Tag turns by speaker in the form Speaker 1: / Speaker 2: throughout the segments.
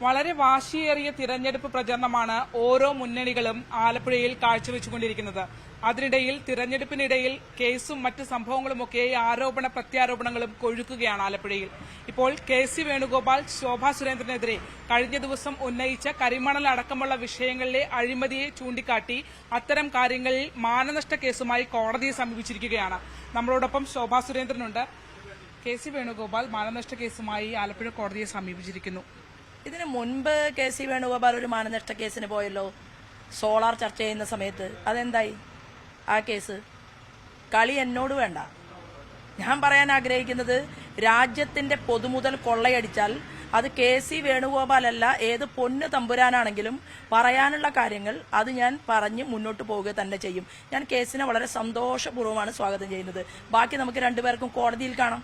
Speaker 1: വളരെ വാശിയേറിയ തിരഞ്ഞെടുപ്പ് പ്രചരണമാണ് ഓരോ മുന്നണികളും ആലപ്പുഴയിൽ കാഴ്ചവെച്ചുകൊണ്ടിരിക്കുന്നത്. അതിനിടയിൽ തിരഞ്ഞെടുപ്പിനിടയിൽ കേസും മറ്റ് സംഭവങ്ങളുമൊക്കെ ആരോപണ പ്രത്യാരോപണങ്ങളും കൊഴുക്കുകയാണ് ആലപ്പുഴയിൽ. ഇപ്പോൾ KC വേണുഗോപാൽ ശോഭാ സുരേന്ദ്രനെതിരെ കഴിഞ്ഞ ദിവസം ഉന്നയിച്ച കരിമണൽ അടക്കമുള്ള വിഷയങ്ങളിലെ അഴിമതിയെ ചൂണ്ടിക്കാട്ടി അത്തരം കാര്യങ്ങളിൽ മാനനഷ്ട കേസുമായി കോടതിയെ സമീപിച്ചിരിക്കുകയാണ്. നമ്മളോടൊപ്പം ശോഭാ സുരേന്ദ്രനുണ്ട്. KC വേണുഗോപാൽ മാനനഷ്ട കേസുമായി ആലപ്പുഴ കോടതിയെ സമീപിച്ചിരിക്കുന്നു.
Speaker 2: ഇതിനു മുൻപ് KC വേണുഗോപാൽ ഒരു മാനനഷ്ട കേസിന് പോയല്ലോ, സോളാർ ചർച്ച ചെയ്യുന്ന സമയത്ത്. അതെന്തായി ആ കേസ്? കളി എന്നോട് വേണ്ട. ഞാൻ പറയാൻ ആഗ്രഹിക്കുന്നത്, രാജ്യത്തിന്റെ പൊതുമുതൽ കൊള്ളയടിച്ചാൽ അത് KC വേണുഗോപാലല്ല, ഏത് പൊന്നു തമ്പുരാനാണെങ്കിലും പറയാനുള്ള കാര്യങ്ങൾ അത് ഞാൻ പറഞ്ഞ് മുന്നോട്ട് പോവുക തന്നെ ചെയ്യും. ഞാൻ കേസിനെ വളരെ സന്തോഷപൂർവ്വമാണ് സ്വാഗതം ചെയ്യുന്നത്. ബാക്കി നമുക്ക് രണ്ടുപേർക്കും കോടതിയിൽ കാണാം.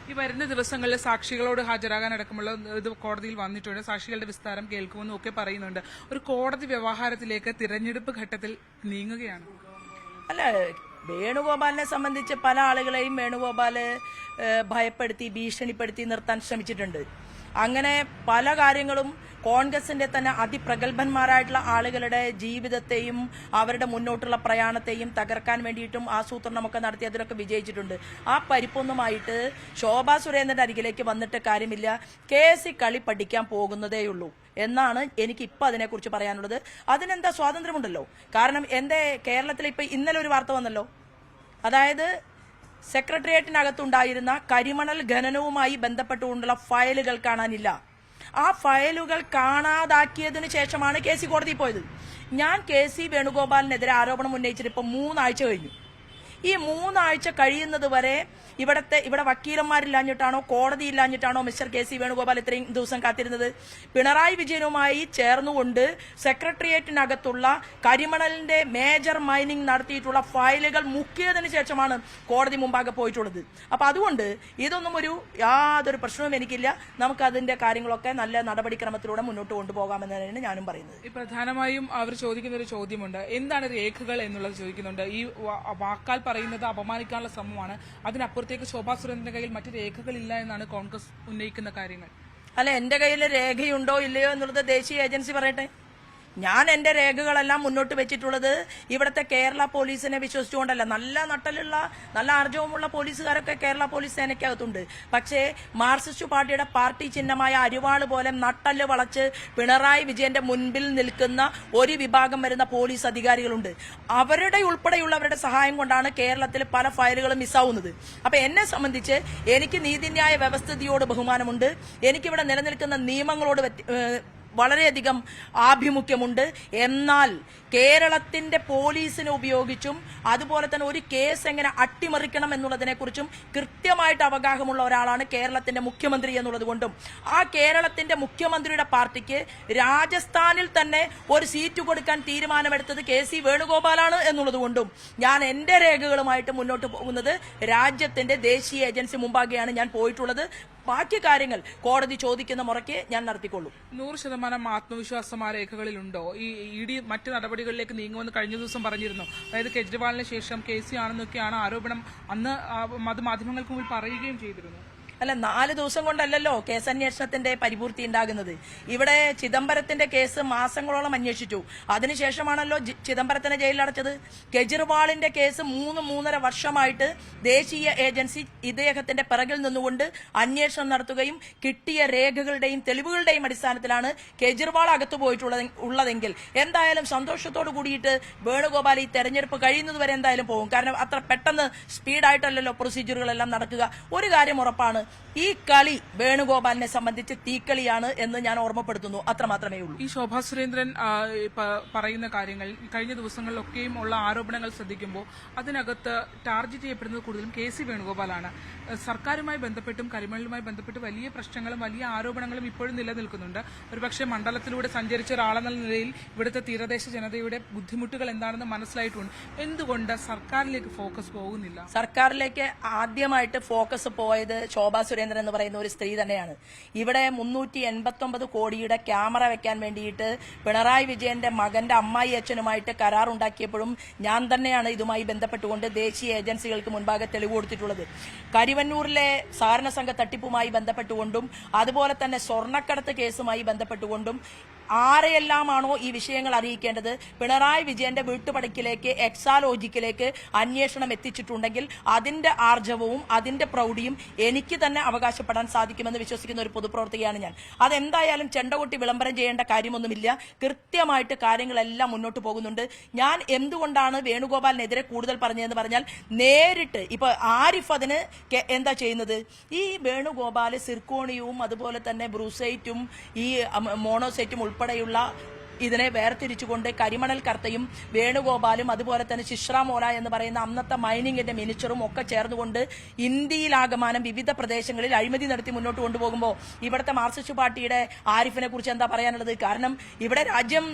Speaker 1: ഈ വരുന്ന ദിവസങ്ങളിൽ സാക്ഷികളോട് ഹാജരാകാൻ അടക്കമുള്ള ഇത് കോടതിയിൽ വന്നിട്ടുണ്ട്. സാക്ഷികളുടെ വിസ്താരം കേൾക്കുമെന്നും ഒക്കെ പറയുന്നുണ്ട്. ഒരു കോടതി വ്യവഹാരത്തിലേക്ക് തിരഞ്ഞെടുപ്പ് ഘട്ടത്തിൽ നീങ്ങുകയാണ്.
Speaker 2: അല്ല, വേണുഗോപാലിനെ സംബന്ധിച്ച് പല ആളുകളെയും വേണുഗോപാല് ഭയപ്പെടുത്തി ഭീഷണിപ്പെടുത്തി നിർത്താൻ ശ്രമിച്ചിട്ടുണ്ട്. അങ്ങനെ പല കാര്യങ്ങളും കോൺഗ്രസിന്റെ തന്നെ അതിപ്രഗത്ഭന്മാരായിട്ടുള്ള ആളുകളുടെ ജീവിതത്തെയും അവരുടെ മുന്നോട്ടുള്ള പ്രയാണത്തെയും തകർക്കാൻ വേണ്ടിയിട്ടും ആസൂത്രണമൊക്കെ നടത്തി അതിലൊക്കെ വിജയിച്ചിട്ടുണ്ട്. ആ പരിപ്പൊന്നുമായിട്ട് ശോഭാ സുരേന്ദ്രന്റെ അരികിലേക്ക് വന്നിട്ട് കാര്യമില്ല. KC കളി പഠിക്കാൻ പോകുന്നതേയുള്ളൂ എന്നാണ് എനിക്ക് ഇപ്പൊ അതിനെക്കുറിച്ച് പറയാനുള്ളത്. അതിനെന്താ സ്വാതന്ത്ര്യമുണ്ടല്ലോ. കാരണം എന്റെ കേരളത്തിൽ ഇപ്പൊ ഇന്നലെ ഒരു വാർത്ത വന്നല്ലോ, അതായത് സെക്രട്ടേറിയറ്റിനകത്തുണ്ടായിരുന്ന കരിമണൽ ഖനനവുമായി ബന്ധപ്പെട്ടുകൊണ്ടുള്ള ഫയലുകൾ കാണാനില്ല. ആ ഫയലുകൾ കാണാതാക്കിയതിനു ശേഷമാണ് KC കോടതിയിൽ പോയത്. ഞാൻ KC വേണുഗോപാലിനെതിരെ ആരോപണം ഉന്നയിച്ചിട്ട് ഇപ്പൊ 3 ആഴ്ച കഴിഞ്ഞു. ഈ 3 ആഴ്ച കഴിയുന്നത് വരെ ഇവിടെ വക്കീലന്മാരില്ലാഞ്ഞിട്ടാണോ കോടതി ഇല്ലാഞ്ഞിട്ടാണോ മിസ്റ്റർ KC വേണുഗോപാൽ ഇത്രയും ദിവസം കാത്തിരുന്നത്? പിണറായി വിജയനുമായി ചേർന്നുകൊണ്ട് സെക്രട്ടേറിയറ്റിനകത്തുള്ള കരിമണലിന്റെ മേജർ മൈനിങ് നടത്തിയിട്ടുള്ള ഫയലുകൾ മുക്കിയതിനു ശേഷമാണ് കോടതി മുമ്പാകെ പോയിട്ടുള്ളത്. അപ്പൊ അതുകൊണ്ട് ഇതൊന്നും യാതൊരു പ്രശ്നവും എനിക്കില്ല. നമുക്ക് അതിന്റെ കാര്യങ്ങളൊക്കെ നല്ല നടപടിക്രമത്തിലൂടെ മുന്നോട്ട് കൊണ്ടുപോകാമെന്നാണ് ഞാനും പറയുന്നത്.
Speaker 1: പ്രധാനമായും അവർ ചോദിക്കുന്ന ഒരു ചോദ്യമുണ്ട്, എന്താണ് രേഖകൾ എന്നുള്ളത് ചോദിക്കുന്നുണ്ട്. ഈ വാക്കാൽ പറയുന്നത് അപമാനിക്കാനുള്ള ശ്രമമാണ്. അതിനപ്പുറത്തേക്ക് ശോഭാ സുരേന്ദ്രന്റെ കയ്യിൽ മറ്റു രേഖകളില്ല എന്നാണ് കോൺഗ്രസ് ഉന്നയിക്കുന്ന കാര്യങ്ങൾ.
Speaker 2: അല്ല, എന്റെ കയ്യിൽ രേഖയുണ്ടോ ഇല്ലയോ എന്നുള്ളത് ദേശീയ ഏജൻസി പറയട്ടെ. ഞാൻ എന്റെ രേഖകളെല്ലാം മുന്നോട്ട് വെച്ചിട്ടുള്ളത് ഇവിടുത്തെ കേരള പോലീസിനെ വിശ്വസിച്ചുകൊണ്ടല്ല. നല്ല നട്ടലുള്ള നല്ല ആർജവമുള്ള പോലീസുകാരൊക്കെ കേരള പോലീസ് സേനയ്ക്കകത്തുണ്ട്. പക്ഷേ മാർക്സിസ്റ്റ് പാർട്ടിയുടെ പാർട്ടി ചിഹ്നമായ അരിവാള് പോലെ നട്ടല് വളച്ച് പിണറായി വിജയന്റെ മുൻപിൽ നിൽക്കുന്ന ഒരു വിഭാഗം വരുന്ന പോലീസ് അധികാരികളുണ്ട്. അവരുടെ ഉൾപ്പെടെയുള്ളവരുടെ സഹായം കൊണ്ടാണ് കേരളത്തിൽ പല ഫയലുകളും മിസ്സാവുന്നത്. അപ്പൊ എന്നെ സംബന്ധിച്ച് എനിക്ക് നീതിന്യായ വ്യവസ്ഥിതിയോട് ബഹുമാനമുണ്ട്. എനിക്കിവിടെ നിലനിൽക്കുന്ന നിയമങ്ങളോട് വളരെയധികം ആഭിമുഖ്യമുണ്ട്. എന്നാൽ കേരളത്തിന്റെ പോലീസിനെ ഉപയോഗിച്ചും അതുപോലെ തന്നെ ഒരു കേസ് എങ്ങനെ അട്ടിമറിക്കണം എന്നുള്ളതിനെ കുറിച്ചും കൃത്യമായിട്ട് അവഗാഹമുള്ള ഒരാളാണ് കേരളത്തിന്റെ മുഖ്യമന്ത്രി എന്നുള്ളത് കൊണ്ടും ആ കേരളത്തിന്റെ മുഖ്യമന്ത്രിയുടെ പാർട്ടിക്ക് രാജസ്ഥാനിൽ തന്നെ ഒരു സീറ്റ് കൊടുക്കാൻ തീരുമാനമെടുത്തത് KC വേണുഗോപാലാണ് എന്നുള്ളത് കൊണ്ടും ഞാൻ എന്റെ രേഖകളുമായിട്ട് മുന്നോട്ട് പോകുന്നത് രാജ്യത്തിന്റെ ദേശീയ ഏജൻസി മുമ്പാകെയാണ് ഞാൻ പോയിട്ടുള്ളത്. ബാക്കി കാര്യങ്ങൾ കോടതി ചോദിക്കുന്ന മുറയ്ക്ക് ഞാൻ നടത്തിക്കൊള്ളൂ.
Speaker 1: 100% ആത്മവിശ്വാസം ആ രേഖകളിലുണ്ടോ? ഈ ED മറ്റ് നടപടികളിലേക്ക് നീങ്ങുമെന്ന് കഴിഞ്ഞ ദിവസം പറഞ്ഞിരുന്നു. അതായത് കെജ്രിവാളിന് ശേഷം KC ആണെന്നൊക്കെയാണ് ആരോപണം. അന്ന് അത് മാധ്യമങ്ങൾക്ക് മുമ്പിൽ പറയുകയും ചെയ്തിരുന്നു.
Speaker 2: അല്ല, 4 ദിവസം കൊണ്ടല്ലല്ലോ കേസന്വേഷണത്തിന്റെ പരിപൂർത്തി ഉണ്ടാകുന്നത്. ഇവിടെ ചിദംബരത്തിന്റെ കേസ് മാസങ്ങളോളം അന്വേഷിച്ചു. അതിനുശേഷമാണല്ലോ ചിദംബരത്തിനെ ജയിലിലടച്ചത്. കെജ്രിവാളിന്റെ കേസ് 3-3.5 വർഷമായിട്ട് ദേശീയ ഏജൻസി ഇദ്ദേഹത്തിന്റെ പിറകിൽ നിന്നുകൊണ്ട് അന്വേഷണം നടത്തുകയും കിട്ടിയ രേഖകളുടെയും തെളിവുകളുടെയും അടിസ്ഥാനത്തിലാണ് കെജ്രിവാൾ അകത്തു പോയിട്ടുള്ളതെങ്കിൽ എന്തായാലും സന്തോഷത്തോടു കൂടിയിട്ട് വേണുഗോപാൽ ഈ തെരഞ്ഞെടുപ്പ് കഴിയുന്നതുവരെ എന്തായാലും പോകും. കാരണം അത്ര പെട്ടെന്ന് സ്പീഡായിട്ടല്ലല്ലോ പ്രൊസീജിയറുകളെല്ലാം നടക്കുക. ഒരു കാര്യം ഉറപ്പാണ്, ഈ കളി വേണുഗോപാലിനെ സംബന്ധിച്ച് തീക്കളിയാണ് എന്ന് ഞാൻ ഓർമ്മപ്പെടുത്തുന്നു. അത്രമാത്രമേ ഉള്ളൂ.
Speaker 1: ഈ ശോഭാ സുരേന്ദ്രൻ പറയുന്ന കാര്യങ്ങൾ കഴിഞ്ഞ ദിവസങ്ങളിലൊക്കെയും ഉള്ള ആരോപണങ്ങൾ ശ്രദ്ധിക്കുമ്പോൾ അതിനകത്ത് ടാർഗറ്റ് ചെയ്യപ്പെടുന്നത് കൂടുതലും KC വേണുഗോപാലാണ്. സർക്കാരുമായി ബന്ധപ്പെട്ടും കരിമണലുമായി ബന്ധപ്പെട്ട് വലിയ പ്രശ്നങ്ങളും വലിയ ആരോപണങ്ങളും ഇപ്പോഴും നിലനിൽക്കുന്നുണ്ട്. ഒരുപക്ഷെ മണ്ഡലത്തിലൂടെ സഞ്ചരിച്ച ഒരാളെന്ന നിലയിൽ ഇവിടുത്തെ തീരദേശ ജനതയുടെ ബുദ്ധിമുട്ടുകൾ എന്താണെന്ന് മനസ്സിലായിട്ടുണ്ട്. എന്തുകൊണ്ട് സർക്കാരിലേക്ക് ഫോക്കസ് പോകുന്നില്ല?
Speaker 2: സർക്കാരിലേക്ക് ആദ്യമായിട്ട് ഫോക്കസ് പോയത് ശോഭാ സുരേന്ദ്രൻ എന്ന് പറയുന്ന ഒരു സ്ത്രീ തന്നെയാണ്. ഇവിടെ 389 കോടിയുടെ ക്യാമറ വെക്കാൻ വേണ്ടിയിട്ട് പിണറായി വിജയന്റെ മകന്റെ അമ്മായി അച്ഛനുമായിട്ട് കരാറുണ്ടാക്കിയപ്പോഴും ഞാൻ തന്നെയാണ് ഇതുമായി ബന്ധപ്പെട്ടുകൊണ്ട് ദേശീയ ഏജൻസികൾക്ക് മുൻപാകെ തെളിവ് കൊടുത്തിട്ടുള്ളത്. കരിവന്നൂരിലെ സഹകരണ സംഘ തട്ടിപ്പുമായി ബന്ധപ്പെട്ടുകൊണ്ടും അതുപോലെ തന്നെ സ്വർണ്ണക്കടത്ത് കേസുമായി ബന്ധപ്പെട്ടുകൊണ്ടും ആരെയെല്ലാമാണോ ഈ വിഷയങ്ങൾ അറിയിക്കേണ്ടത് പിണറായി വിജയന്റെ വീട്ടുപടിക്കിലേക്ക് എക്സാലോജിക്കിലേക്ക് അന്വേഷണം എത്തിച്ചിട്ടുണ്ടെങ്കിൽ അതിന്റെ ആർജവവും അതിന്റെ പ്രൗഢിയും എനിക്ക് തന്നെ അവകാശപ്പെടാൻ സാധിക്കുമെന്ന് വിശ്വസിക്കുന്ന ഒരു പൊതുപ്രവർത്തകയാണ് ഞാൻ. അതെന്തായാലും ചെണ്ടകൊട്ടി വിളംബരം ചെയ്യേണ്ട കാര്യമൊന്നുമില്ല. കൃത്യമായിട്ട് കാര്യങ്ങളെല്ലാം മുന്നോട്ട് പോകുന്നുണ്ട്. ഞാൻ എന്തുകൊണ്ടാണ് വേണുഗോപാലിനെതിരെ കൂടുതൽ പറഞ്ഞതെന്ന് പറഞ്ഞാൽ നേരിട്ട് ഇപ്പൊ ആരിഫ് അതിന് എന്താ ചെയ്യുന്നത്, ഈ വേണുഗോപാൽ സിർക്കോണിയവും അതുപോലെ തന്നെ ബ്രൂസൈറ്റും ഈ മോണോസൈറ്റും ഉൾപ്പെടെയുള്ള ഇതിനെ വേർതിരിച്ചുകൊണ്ട് കരിമണൽ കർത്തയും വേണുഗോപാലും അതുപോലെ തന്നെ ശിശ്രാമോല എന്ന് പറയുന്ന അന്നത്തെ മൈനിങ്ങിന്റെ മിനിസ്റ്ററും ഒക്കെ ചേർന്നുകൊണ്ട് ഇന്ത്യയിലാകമാനം വിവിധ പ്രദേശങ്ങളിൽ അഴിമതി നടത്തി മുന്നോട്ട് കൊണ്ടുപോകുമ്പോൾ ഇവിടുത്തെ മാർക്സിസ്റ്റ് പാർട്ടിയുടെ ആരിഫിനെ കുറിച്ച് എന്താ പറയാനുള്ളത്? കാരണം ഇവിടെ രാജ്യം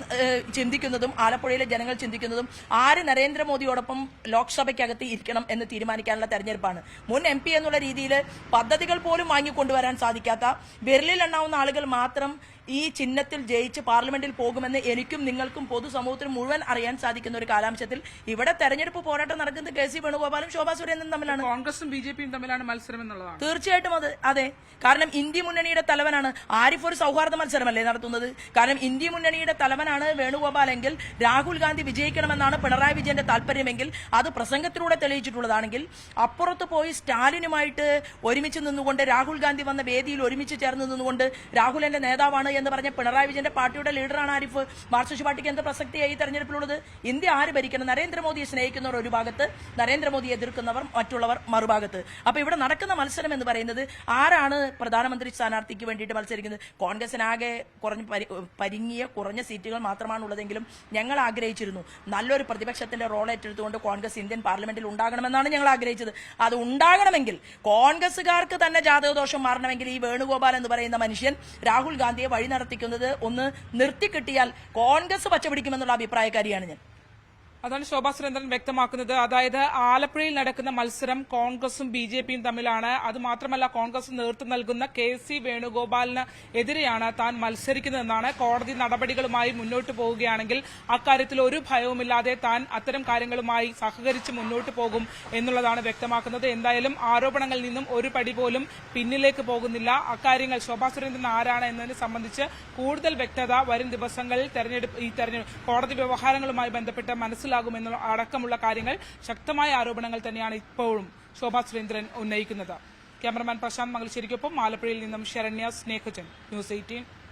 Speaker 2: ചിന്തിക്കുന്നതും ആലപ്പുഴയിലെ ജനങ്ങൾ ചിന്തിക്കുന്നതും ആര് നരേന്ദ്രമോദിയോടൊപ്പം ലോക്സഭയ്ക്കകത്ത് ഇരിക്കണം എന്ന് തീരുമാനിക്കാനുള്ള തെരഞ്ഞെടുപ്പാണ്. മുൻ MP എന്നുള്ള രീതിയിൽ പദ്ധതികൾ പോലും വാങ്ങിക്കൊണ്ടുവരാൻ സാധിക്കാത്ത വിരലിലെണ്ണാവുന്ന ആളുകൾ മാത്രം ഈ ചിഹ്നത്തിൽ ജയിച്ച് പാർലമെന്റിൽ പോകുമെന്ന് എനിക്കും നിങ്ങൾക്കും പൊതുസമൂഹത്തിനും മുഴുവൻ അറിയാൻ സാധിക്കുന്ന ഒരു കാലാംശത്തിൽ ഇവിടെ തെരഞ്ഞെടുപ്പ് പോരാട്ടം നടക്കുന്നത് KC വേണുഗോപാലും ശോഭാ സുരേന്ദ്രനും തമ്മിലാണ്.
Speaker 1: കോൺഗ്രസും BJPയും തമ്മിലാണ് മത്സരം എന്നുള്ളതാണ്.
Speaker 2: തീർച്ചയായിട്ടും അതെ. കാരണം ഇന്ത്യ മുന്നണിയുടെ തലവനാണ് ആരിഫ്. ഒരു സൗഹാർദ്ദ മത്സരമല്ലേ നടത്തുന്നത്? കാരണം ഇന്ത്യ മുന്നണിയുടെ തലവനാണ് വേണുഗോപാലെങ്കിൽ രാഹുൽ ഗാന്ധി വിജയിക്കണമെന്നാണ് പിണറായി വിജയന്റെ താല്പര്യമെങ്കിൽ അത് പ്രസംഗത്തിലൂടെ തെളിയിച്ചിട്ടുള്ളതാണെങ്കിൽ അപ്പുറത്ത് പോയി സ്റ്റാലിനുമായിട്ട് ഒരുമിച്ച് നിന്നുകൊണ്ട് രാഹുൽ ഗാന്ധി വന്ന വേദിയിൽ ഒരുമിച്ച് ചേർന്ന് നിന്നുകൊണ്ട് രാഹുൽ എന്റെ നേതാവാണ് എന്ന് പറഞ്ഞ പിണറായി വിജയന്റെ പാർട്ടിയുടെ ലീഡറാണ് ആരിഫ്. മാർക്സിസ്റ്റ് പാർട്ടിക്ക് എന്ത് പ്രസക്തിയായി തെരഞ്ഞെടുപ്പിലുള്ളത്? ഇന്ത്യ ആര് ഭരിക്കണം? നരേന്ദ്രമോദിയെ സ്നേഹിക്കുന്നവർ ഒരു ഭാഗത്ത്, നരേന്ദ്രമോദിയെ എതിർക്കുന്നവർ മറ്റുള്ളവർ മറുഭാഗത്ത്. അപ്പൊ ഇവിടെ നടക്കുന്ന മത്സരം എന്ന് പറയുന്നത് ആരാണ് പ്രധാനമന്ത്രി സ്ഥാനാർത്ഥിക്ക് വേണ്ടിയിട്ട് മത്സരിക്കുന്നത്? കോൺഗ്രസിനാകെ കുറഞ്ഞ സീറ്റുകൾ മാത്രമാണ് ഉള്ളതെങ്കിലും ഞങ്ങൾ ആഗ്രഹിച്ചിരുന്നു നല്ലൊരു പ്രതിപക്ഷത്തിന്റെ റോൾ ഏറ്റെടുത്തുകൊണ്ട് കോൺഗ്രസ് ഇന്ത്യൻ പാർലമെന്റിൽ ഉണ്ടാകണമെന്നാണ് ഞങ്ങൾ ആഗ്രഹിച്ചത്. അത് ഉണ്ടാകണമെങ്കിൽ കോൺഗ്രസുകാർക്ക് തന്നെ ജാതകദോഷം മാറണമെങ്കിൽ ഈ വേണുഗോപാൽ എന്ന് പറയുന്ന മനുഷ്യൻ രാഹുൽ ഗാന്ധിയെ വഴി നടത്തിക്കുന്നത് ഒന്ന് നിർത്തിക്കിട്ടിയാൽ കോൺഗ്രസ് പച്ചപിടിക്കുമെന്നുള്ള അഭിപ്രായക്കാരിയാണ് ഞാൻ.
Speaker 1: അതാണ് ശോഭാ സുരേന്ദ്രൻ വ്യക്തമാക്കുന്നത്. അതായത് ആലപ്പുഴയിൽ നടക്കുന്ന മത്സരം കോൺഗ്രസും BJPയും തമ്മിലാണ്. അത് മാത്രമല്ല കോൺഗ്രസ് നേതൃത്വം നൽകുന്ന KC വേണുഗോപാലിന് എതിരെയാണ് താൻ മത്സരിക്കുന്നതെന്നാണ്. കോടതി നടപടികളുമായി മുന്നോട്ട് പോവുകയാണെങ്കിൽ അക്കാര്യത്തിൽ ഒരു ഭയവുമില്ലാതെ താൻ അത്തരം കാര്യങ്ങളുമായി സഹകരിച്ച് മുന്നോട്ട് പോകും എന്നുള്ളതാണ് വ്യക്തമാക്കുന്നത്. എന്തായാലും ആരോപണങ്ങളിൽ നിന്നും ഒരു പടി പോലും പിന്നിലേക്ക് പോകുന്നില്ല. അക്കാര്യങ്ങൾ ശോഭാ സുരേന്ദ്രൻ ആരാണ് എന്നതിനെ സംബന്ധിച്ച് കൂടുതൽ വ്യക്തത വരും ദിവസങ്ങളിൽ കോടതി വ്യവഹാരങ്ങളുമായി ബന്ധപ്പെട്ട് മനസ്സിലാകുമെന്നുള്ള അടക്കമുള്ള കാര്യങ്ങൾ ശക്തമായ ആരോപണങ്ങൾ തന്നെയാണ് ഇപ്പോഴും ശോഭാ സുരേന്ദ്രൻ ഉന്നയിക്കുന്നത്. ക്യാമറമാൻ പ്രശാന്ത് മംഗലശ്ശേരിക്കൊപ്പം ആലപ്പുഴയിൽ നിന്നും ശരണ്യ സ്നേഹജൻ, News 18.